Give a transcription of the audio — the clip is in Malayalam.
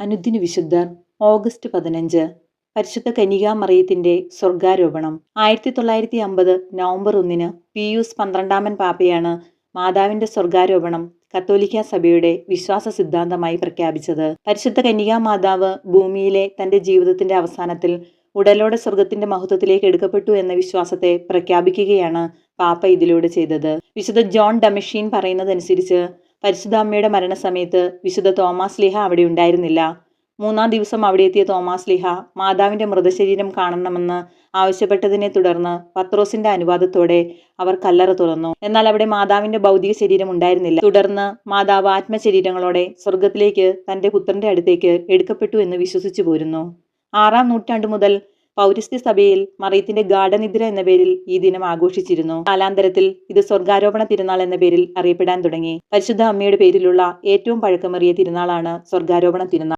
അനുദിന വിശുദ്ധർ ഓഗസ്റ്റ് 15 പരിശുദ്ധ കന്യകാമറിയത്തിന്റെ സ്വർഗാരോപണം. 1950 നവംബർ 1 പിയൂസ് 12 പാപ്പയാണ് മാതാവിന്റെ സ്വർഗാരോപണം കത്തോലിക്ക സഭയുടെ വിശ്വാസ സിദ്ധാന്തമായി പ്രഖ്യാപിച്ചത്. പരിശുദ്ധ കന്യകാമാതാവ് ഭൂമിയിലെ തന്റെ ജീവിതത്തിന്റെ അവസാനത്തിൽ ഉടലോടെ സ്വർഗത്തിന്റെ മഹത്വത്തിലേക്ക് എടുക്കപ്പെട്ടു എന്ന വിശ്വാസത്തെ പ്രഖ്യാപിക്കുകയാണ് പാപ്പ ഇതിലൂടെ ചെയ്തത്. വിശുദ്ധ ജോൺ ഡമഷീൻ പറയുന്നതനുസരിച്ച് പരിശുദ്ധ അമ്മയുടെ മരണസമയത്ത് വിശുദ്ധ തോമാസ് ലീഹ അവിടെ ഉണ്ടായിരുന്നില്ല. 3-ാം ദിവസം അവിടെ എത്തിയ തോമാസ് ലീഹ മാതാവിന്റെ മൃതശരീരം കാണണമെന്ന് ആവശ്യപ്പെട്ടതിനെ തുടർന്ന് പത്രോസിന്റെ അനുവാദത്തോടെ അവർ കല്ലറ തുറന്നു. എന്നാൽ അവിടെ മാതാവിന്റെ ഭൗതിക ശരീരം ഉണ്ടായിരുന്നില്ല. തുടർന്ന് മാതാവ് ആത്മശരീരങ്ങളോടെ സ്വർഗത്തിലേക്ക് തന്റെ പുത്രന്റെ അടുത്തേക്ക് എടുക്കപ്പെട്ടു എന്ന് വിശ്വസിച്ചു പോരുന്നു. 6-ാം നൂറ്റാണ്ടു മുതൽ പൗരസ്ത്യ സഭയിൽ മറിയത്തിന്റെ ഗാഢനിദ്ര എന്ന പേരിൽ ഈ ദിനം ആഘോഷിച്ചിരുന്നു. കാലാന്തരത്തിൽ ഇത് സ്വർഗാരോപണ തിരുനാൾ എന്ന പേരിൽ അറിയപ്പെടാൻ തുടങ്ങി. പരിശുദ്ധ അമ്മയുടെ പേരിലുള്ള ഏറ്റവും പഴക്കമേറിയ തിരുനാളാണ് സ്വർഗാരോപണ തിരുനാൾ.